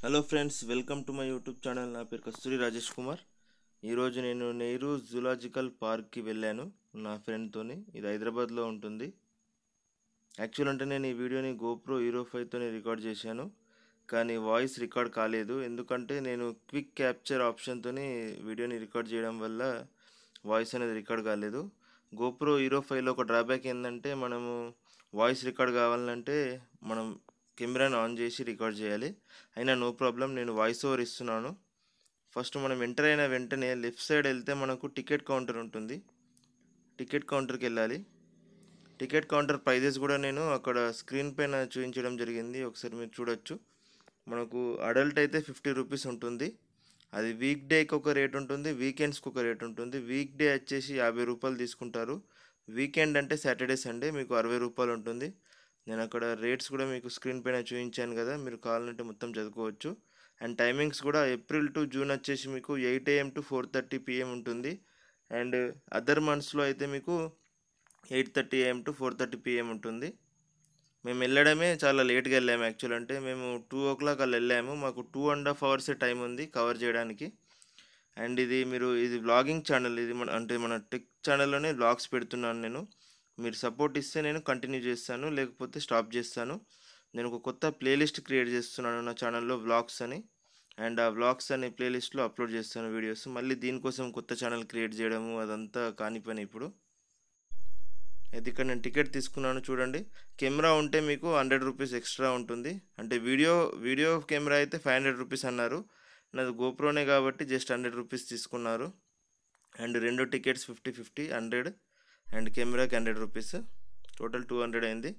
Hello friends, welcome to my YouTube channel. నా పేరు కస్తూరి రాజేష్ కుమార్. ఈరోజు నేను నెహ్రూ జూలాజికల్ పార్క్కి వెళ్ళాను నా ఫ్రెండ్తోని. ఇది హైదరాబాద్లో ఉంటుంది. యాక్చువల్ అంటే నేను ఈ వీడియోని గోప్రో హీరో 5తోని రికార్డ్ చేశాను, కానీ వాయిస్ రికార్డ్ కాలేదు. ఎందుకంటే నేను క్విక్ క్యాప్చర్ ఆప్షన్తోని వీడియోని రికార్డ్ చేయడం వల్ల వాయిస్ అనేది రికార్డ్ కాలేదు. గోప్రో హీరో 5లో ఒక డ్రాబ్యాక్ ఏంటంటే, మనము వాయిస్ రికార్డ్ కావాలంటే మనం కెమెరాని ఆన్ చేసి రికార్డ్ చేయాలి. అయినా నో ప్రాబ్లం, నేను వాయిస్ ఓవర్ ఇస్తున్నాను. ఫస్ట్ మనం ఎంటర్ అయిన వెంటనే లెఫ్ట్ సైడ్ వెళ్తే మనకు టికెట్ కౌంటర్ ఉంటుంది. టికెట్ కౌంటర్కి వెళ్ళాలి. టికెట్ కౌంటర్ ప్రైజెస్ కూడా నేను అక్కడ స్క్రీన్ పైన చూపించడం జరిగింది, ఒకసారి మీరు చూడొచ్చు. మనకు అడల్ట్ అయితే 50 రూపీస్ ఉంటుంది. అది వీక్ డేకి ఒక రేట్ ఉంటుంది, వీకెండ్స్కి ఒక రేట్ ఉంటుంది. వీక్ డే వచ్చేసి 50 రూపాయలు తీసుకుంటారు. వీకెండ్ అంటే సాటర్డే సండే మీకు 60 రూపాయలు ఉంటుంది. నేను అక్కడ రేట్స్ కూడా మీకు స్క్రీన్ పైన చూపించాను కదా, మీరు కావాలంటే మొత్తం చదువుకోవచ్చు. అండ్ టైమింగ్స్ కూడా ఏప్రిల్ టు జూన్ వచ్చేసి మీకు 8 AM to 4:30 PM ఉంటుంది. అండ్ అదర్ మంత్స్లో అయితే మీకు 8:30 AM to 4:30 PM ఉంటుంది. మేము వెళ్ళడమే చాలా లేట్గా వెళ్ళాము. యాక్చువల్ అంటే మేము 2 o'clock అలా వెళ్ళాము. మాకు 2.5 hours టైం ఉంది కవర్ చేయడానికి. అండ్ ఇది వ్లాగింగ్ ఛానల్. ఇది మన టెక్ ఛానల్లోనే వ్లాగ్స్ పెడుతున్నాను నేను. మీరు సపోర్ట్ ఇస్తే నేను కంటిన్యూ చేస్తాను, లేకపోతే స్టాప్ చేస్తాను. నేను ఒక కొత్త ప్లేలిస్ట్ క్రియేట్ చేస్తున్నాను నా ఛానల్లో, వ్లాగ్స్ అని. అండ్ ఆ వ్లాగ్స్ అనే ప్లేలిస్ట్లో అప్లోడ్ చేస్తాను వీడియోస్. మళ్ళీ దీనికోసం కొత్త ఛానల్ క్రియేట్ చేయడము అదంతా కాని పని ఇప్పుడు. అయితే ఇక్కడ నేను టికెట్ తీసుకున్నాను చూడండి. కెమెరా ఉంటే మీకు 100 రూపీస్ ఎక్స్ట్రా ఉంటుంది. అంటే వీడియో కెమెరా అయితే 500 రూపీస్ అన్నారు. నాది గోప్రోనే కాబట్టి జస్ట్ 100 రూపీస్ తీసుకున్నారు. అండ్ రెండు టికెట్స్ 50-50, 100. అండ్ కెమెరాకి 100 రూపీస్, టోటల్ 200 అయింది.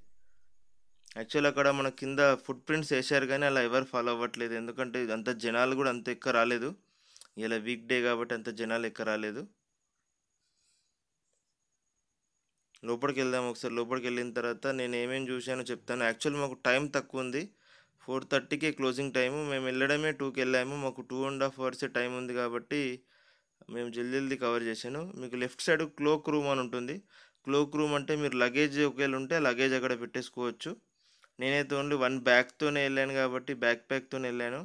యాక్చువల్ అక్కడ మన కింద ఫుట్ ప్రింట్స్ వేశారు, కానీ అలా ఎవరు ఫాలో అవ్వట్లేదు. ఎందుకంటే అంత జనాలు కూడా అంత ఎక్క రాలేదు. ఇలా వీక్ డే కాబట్టి అంత జనాలు ఎక్క రాలేదు. లోపలికి వెళ్దాం ఒకసారి. లోపలికి వెళ్ళిన తర్వాత నేను ఏమేమి చూశానో చెప్తాను. యాక్చువల్ మాకు టైం తక్కువ ఉంది, 4:30కే క్లోజింగ్ టైము. మేము వెళ్ళడమే 2కి వెళ్ళాము. మాకు 2.5 hours టైం ఉంది కాబట్టి మేము జల్దీ కవర్ చేశాను. మీకు లెఫ్ట్ సైడ్ క్లోక్ రూమ్ అని ఉంటుంది. క్లోక్ రూమ్ అంటే మీరు లగేజ్ ఒకవేళ ఉంటే లగేజ్ అక్కడ పెట్టేసుకోవచ్చు. నేనైతే ఓన్లీ 1 బ్యాగ్తోనే వెళ్ళాను కాబట్టి బ్యాక్ ప్యాక్తోనే వెళ్ళాను.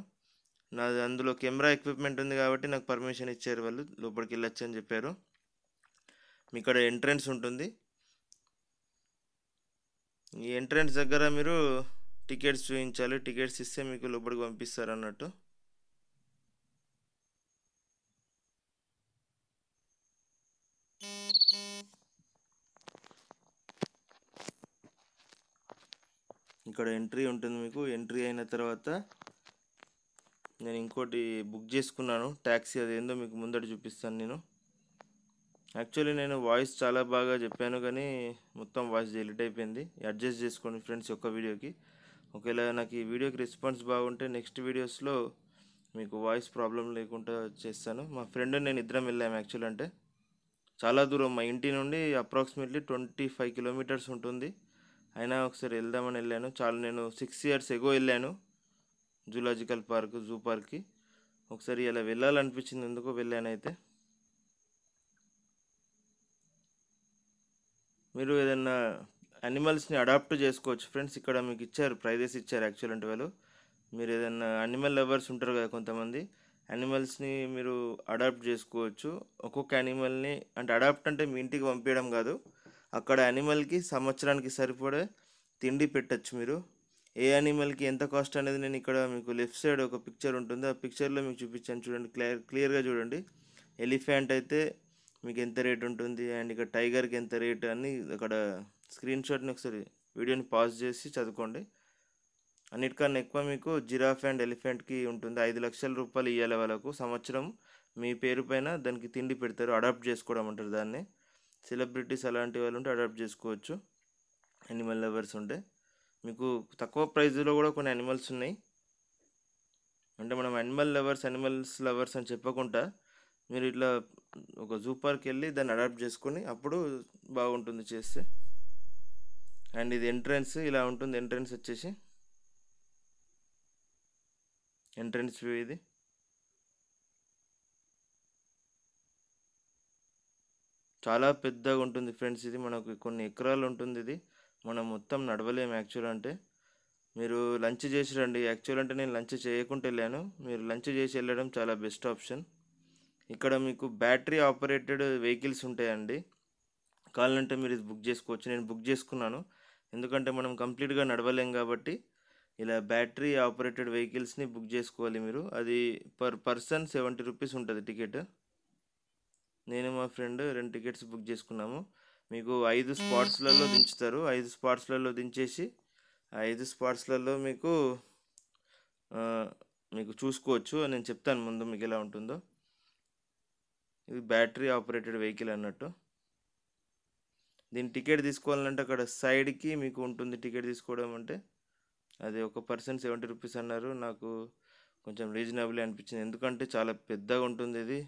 నాది అందులో కెమెరా ఎక్విప్మెంట్ ఉంది కాబట్టి నాకు పర్మిషన్ ఇచ్చారు వాళ్ళు, లోపలికి వెళ్ళొచ్చు అని చెప్పారు. మీ ఇక్కడ ఎంట్రన్స్ ఉంటుంది. ఈ ఎంట్రన్స్ దగ్గర మీరు టికెట్స్ చూపించాలి. టికెట్స్ ఇస్తే మీకు లోపలికి పంపిస్తారు అన్నట్టు. ఇక్కడ ఎంట్రీ ఉంటుంది. మీకు ఎంట్రీ అయిన తర్వాత నేను ఇంకోటి బుక్ చేసుకున్నాను ట్యాక్సీ. అదేందో మీకు ముందట చూపిస్తాను నేను. యాక్చువల్లీ నేను వాయిస్ చాలా బాగా చెప్పాను, కానీ మొత్తం వాయిస్ డిలీట్ అయిపోయింది. అడ్జస్ట్ చేసుకోండి ఫ్రెండ్స్ ఒక్క వీడియోకి. ఒకవేళ నాకు ఈ వీడియోకి రెస్పాన్స్ బాగుంటే నెక్స్ట్ వీడియోస్లో మీకు వాయిస్ ప్రాబ్లం లేకుండా చేస్తాను. మా ఫ్రెండ్ నేను ఇద్దరం వెళ్ళాము. యాక్చువల్ అంటే చాలా దూరం, మా ఇంటి నుండి అప్రాక్సిమేట్లీ 25 kilometers ఉంటుంది. అయినా ఒకసారి వెళ్దామని వెళ్ళాను. నేను 6 years ఎగో వెళ్ళాను జూలాజికల్ పార్క్, జూ పార్క్కి. ఒకసారి ఇలా వెళ్ళాలనిపించింది, ఎందుకో వెళ్ళాను. అయితే మీరు ఏదైనా యానిమల్స్ని అడాప్ట్ చేసుకోవచ్చు ఫ్రెండ్స్. ఇక్కడ మీకు ఇచ్చారు, ప్రైజెస్ ఇచ్చారు. యాక్చువల్ అంటే వాళ్ళు, మీరు ఏదైనా యానిమల్ లవర్స్ ఉంటారు కదా కొంతమంది, యానిమల్స్ని మీరు అడాప్ట్ చేసుకోవచ్చు. ఒక్కొక్క యానిమల్ని అంటే అడాప్ట్ అంటే మీ ఇంటికి పంపించడం కాదు, అక్కడ యానిమల్కి సంవత్సరానికి సరిపడే తిండి పెట్టచ్చు మీరు. ఏ యానిమల్కి ఎంత కాస్ట్ అనేది నేను ఇక్కడ మీకు లెఫ్ట్ సైడ్ ఒక పిక్చర్ ఉంటుంది, ఆ పిక్చర్లో మీకు చూపించాను చూడండి. క్లియర్గా చూడండి. ఎలిఫెంట్ అయితే మీకు ఎంత రేట్ ఉంటుంది, అండ్ ఇక్కడ టైగర్కి ఎంత రేట్ అని అక్కడ స్క్రీన్ షాట్ని ఒకసారి వీడియోని పాజ్ చేసి చదువుకోండి. అన్నిటికన్నా ఎక్కువ మీకు జిరాఫ్ అండ్ ఎలిఫెంట్కి ఉంటుంది. 5 లక్షల రూపాయలు ఇవ్వాలి వాళ్ళకు సంవత్సరం. మీ పేరు పైన దానికి తిండి పెడతారు. అడాప్ట్ చేసుకోవడం అంటారు దాన్ని. సెలబ్రిటీస్ అలాంటి వాళ్ళు ఉంటే అడాప్ట్ చేసుకోవచ్చు, యానిమల్ లవర్స్ ఉంటే. మీకు తక్కువ ప్రైస్లో కూడా కొన్ని యానిమల్స్ ఉన్నాయి. అంటే మనం యానిమల్స్ లవర్స్ అని చెప్పకుండా మీరు ఇట్లా ఒక జూ పార్క్ వెళ్ళి దాన్ని అడాప్ట్ చేసుకొని అప్పుడు బాగుంటుంది చేస్తే. అండ్ ఇది ఎంట్రన్స్ ఇలా ఉంటుంది. ఎంట్రన్స్ వచ్చేసి ఎంట్రన్స్ వ్యూ ఇది. చాలా పెద్దగా ఉంటుంది ఫ్రెండ్స్. ఇది మనకు కొన్ని ఎకరాలు ఉంటుంది. ఇది మనం మొత్తం నడవలేము యాక్చువల్ అంటే. మీరు లంచ్ చేసి రండి. యాక్చువల్ అంటే నేను లంచ్ చేయకుండా వెళ్ళాను. మీరు లంచ్ చేసి వెళ్ళడం చాలా బెస్ట్ ఆప్షన్. ఇక్కడ మీకు బ్యాటరీ ఆపరేటెడ్ వెహికల్స్ ఉంటాయండి. కావాలంటే మీరు ఇది బుక్ చేసుకోవచ్చు. నేను బుక్ చేసుకున్నాను. ఎందుకంటే మనం కంప్లీట్గా నడవలేం కాబట్టి ఇలా బ్యాటరీ ఆపరేటెడ్ వెహికల్స్ని బుక్ చేసుకోవాలి మీరు. అది పర్ పర్సన్ 70 రూపీస్ ఉంటుంది టికెట్. నేను మా ఫ్రెండ్ 2 టికెట్స్ బుక్ చేసుకున్నాము. మీకు 5 స్పాట్స్లలో దించుతారు. 5 స్పాట్స్లలో దించేసి ఆ 5 స్పాట్స్లలో ఆ, మీకు చూసుకోవచ్చు. నేను చెప్తాను ముందు మీకు ఎలా ఉంటుందో. ఇది బ్యాటరీ ఆపరేటెడ్ వెహికల్ అన్నట్టు. దీని టికెట్ తీసుకోవాలంటే అక్కడ సైడ్కి మీకు ఉంటుంది టికెట్ తీసుకోవడం అంటే. అది ఒక పర్సన్ 70 రూపీస్ అన్నారు. నాకు కొంచెం రీజనబుల్ అనిపించింది. ఎందుకంటే చాలా పెద్దగా ఉంటుంది ఇది.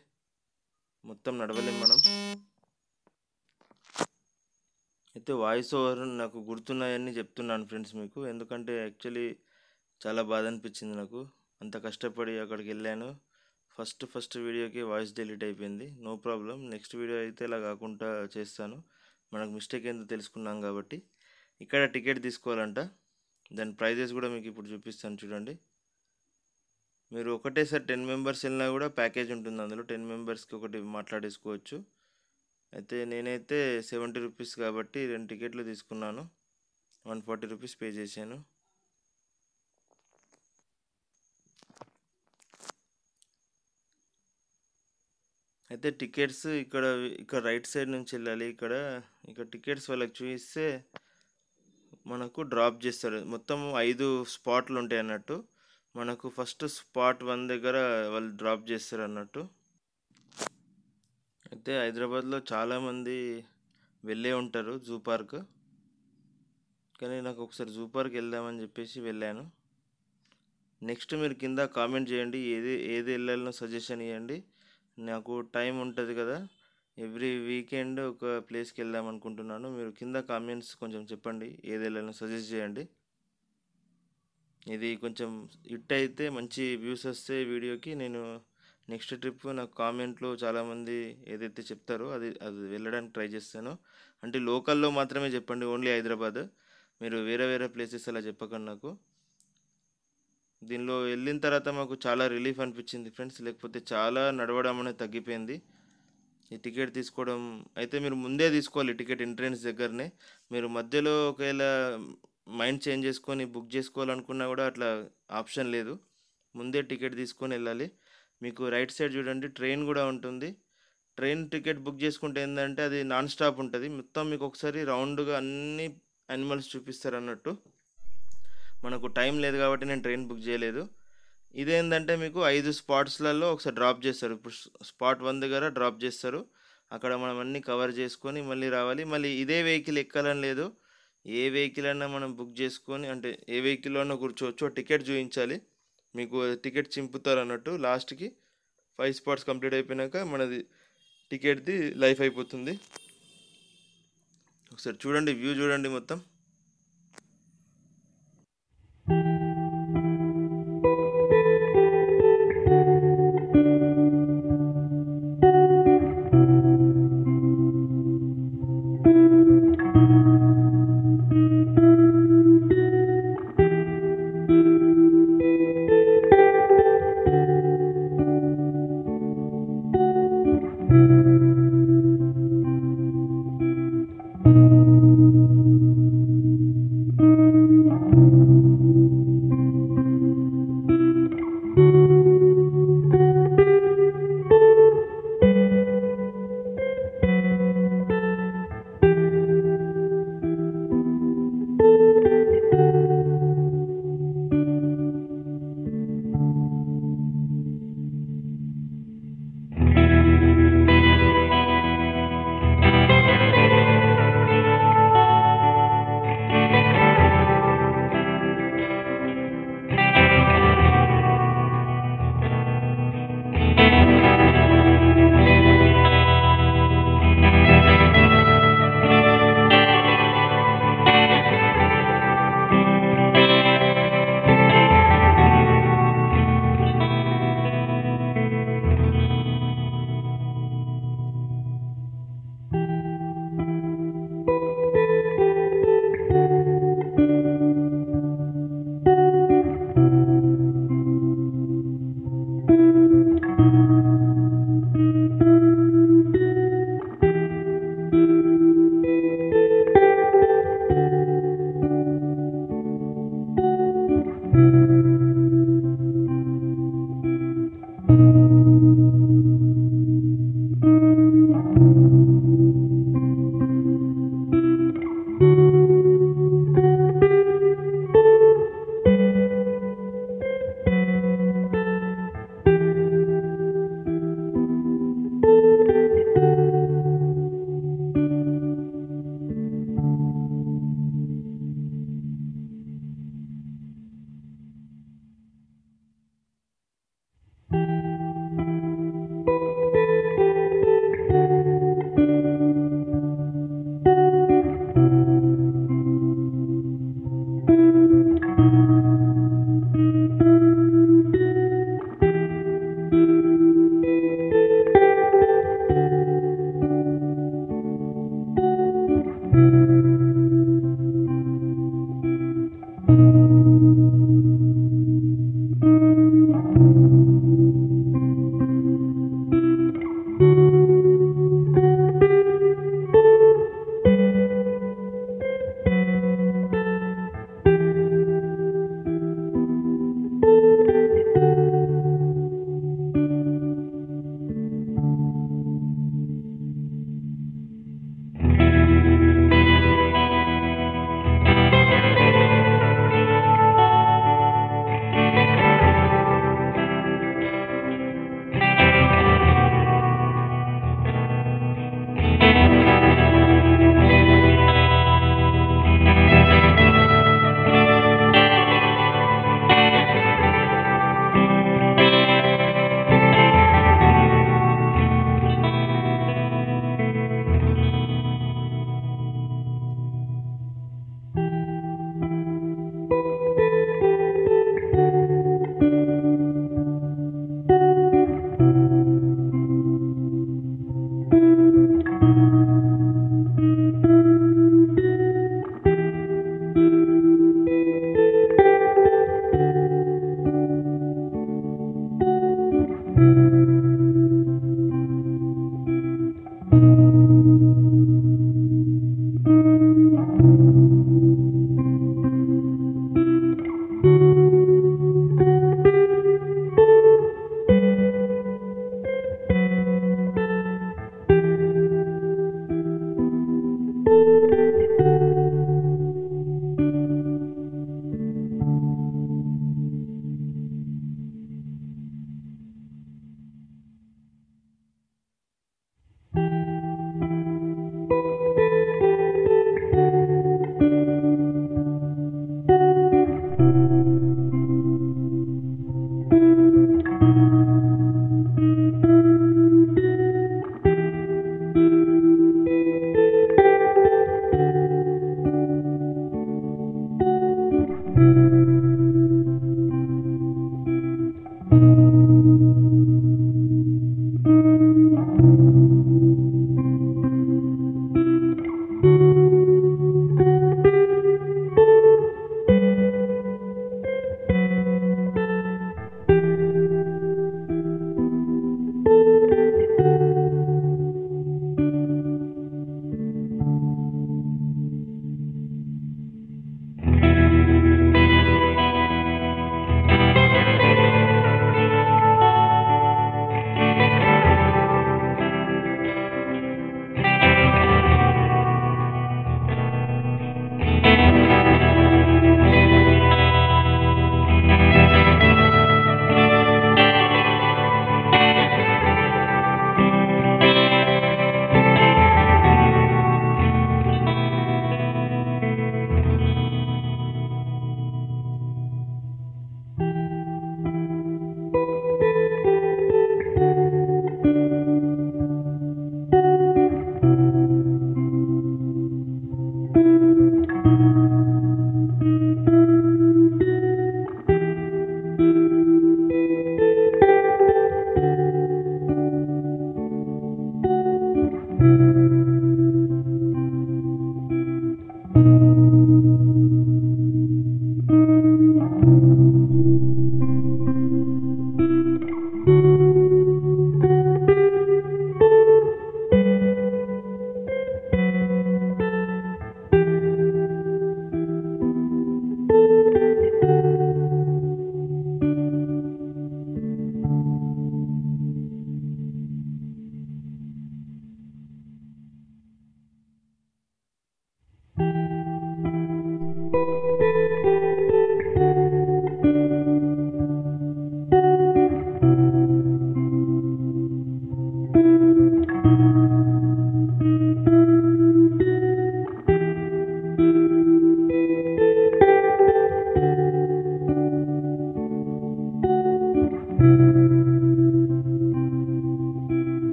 మొత్తం నడవలేం మనం. అయితే వాయిస్ ఓవర్ నాకు గుర్తున్నాయని చెప్తున్నాను ఫ్రెండ్స్ మీకు. ఎందుకంటే యాక్చువల్లీ చాలా బాధ అనిపించింది నాకు. అంత కష్టపడి అక్కడికి వెళ్ళాను. ఫస్ట్ వీడియోకి వాయిస్ డిలీట్ అయిపోయింది. నో ప్రాబ్లం, నెక్స్ట్ వీడియో అయితే ఇలా కాకుండా చేస్తాను. మనకు మిస్టేక్ ఏందో తెలుసుకున్నాం కాబట్టి. ఇక్కడ టికెట్ తీసుకోవాలంట. దాని ప్రైజెస్ కూడా మీకు ఇప్పుడు చూపిస్తాను చూడండి. మీరు ఒకటేసారి 10 మెంబర్స్ వెళ్ళినా కూడా ప్యాకేజ్ ఉంటుంది అందులో. 10 మెంబర్స్కి ఒకటి మాట్లాడేసుకోవచ్చు. అయితే నేనైతే 70 రూపీస్ కాబట్టి 2 టికెట్లు తీసుకున్నాను. 140 రూపీస్ పే చేశాను. అయితే టికెట్స్ ఇక్కడ రైట్ సైడ్ నుంచి వెళ్ళాలి. ఇక్కడ టికెట్స్ వాళ్ళకి చూపిస్తే మనకు డ్రాప్ చేస్తారు. మొత్తం 5 స్పాట్లు ఉంటాయి అన్నట్టు. మనకు ఫస్ట్ స్పాట్ 1 దగ్గర వాళ్ళు డ్రాప్ చేస్తారు అన్నట్టు. అయితే హైదరాబాద్లో చాలామంది వెళ్ళే ఉంటారు జూ పార్క్. కానీ నాకు ఒకసారి జూ పార్క్ వెళ్దామని చెప్పేసి వెళ్ళాను. నెక్స్ట్ మీరు కింద కామెంట్ చేయండి, ఏది వెళ్ళాలనో సజెషన్ ఇవ్వండి. నాకు టైం ఉంటుంది కదా, ఎవ్రీ వీకెండ్ ఒక ప్లేస్కి వెళ్దాం అనుకుంటున్నాను. మీరు కింద కామెంట్స్ కొంచెం చెప్పండి, ఏది వెళ్ళాలనో సజెస్ట్ చేయండి. ఇది కొంచెం హిట్ అయితే మంచి వ్యూస్ వస్తే వీడియోకి నేను నెక్స్ట్ ట్రిప్ నాకు కామెంట్లో చాలామంది ఏదైతే చెప్తారో అది వెళ్ళడానికి ట్రై చేస్తాను. అంటే లోకల్లో మాత్రమే చెప్పండి, ఓన్లీ హైదరాబాద్. మీరు వేరే ప్లేసెస్ అలా చెప్పకండి నాకు. దీనిలో వెళ్ళిన తర్వాత మాకు చాలా రిలీఫ్ అనిపించింది ఫ్రెండ్స్. లేకపోతే చాలా నడవడం అనేది తగ్గిపోయింది. ఈ టికెట్ తీసుకోవడం అయితే మీరు ముందే తీసుకోవాలి టికెట్ ఎంట్రన్స్ దగ్గరనే. మీరు మధ్యలో ఒకవేళ మైండ్ చేంజ్ చేసుకొని బుక్ చేసుకోవాలనుకున్నా కూడా అట్లా ఆప్షన్ లేదు. ముందే టికెట్ తీసుకొని వెళ్ళాలి. మీకు రైట్ సైడ్ చూడండి ట్రైన్ కూడా ఉంటుంది. ట్రైన్ టికెట్ బుక్ చేసుకుంటే ఏంటంటే అది నాన్ స్టాప్ ఉంటుంది. మొత్తం మీకు ఒకసారి రౌండ్గా అన్ని యానిమల్స్ చూపిస్తారు అన్నట్టు. మనకు టైం లేదు కాబట్టి నేను ట్రైన్ బుక్ చేయలేదు. ఇదేంటంటే మీకు 5 స్పాట్స్లలో ఒకసారి డ్రాప్ చేస్తారు. ఇప్పుడు స్పాట్ 1 దగ్గర డ్రాప్ చేస్తారు. అక్కడ మనం అన్నీ కవర్ చేసుకొని మళ్ళీ రావాలి. మళ్ళీ ఇదే వెహికల్ ఎక్కాలని లేదు. ఏ వెహికల్ అయినా మనం బుక్ చేసుకొని, అంటే ఏ వెహికల్లో అయినా కూర్చోవచ్చు. టికెట్ చూపించాలి. మీకు టికెట్ చింపుతారు అన్నట్టు. లాస్ట్కి 5 స్పాట్స్ కంప్లీట్ అయిపోయినాక మనది టికెట్ది లైఫ్ అయిపోతుంది. ఒకసారి చూడండి, వ్యూ చూడండి మొత్తం.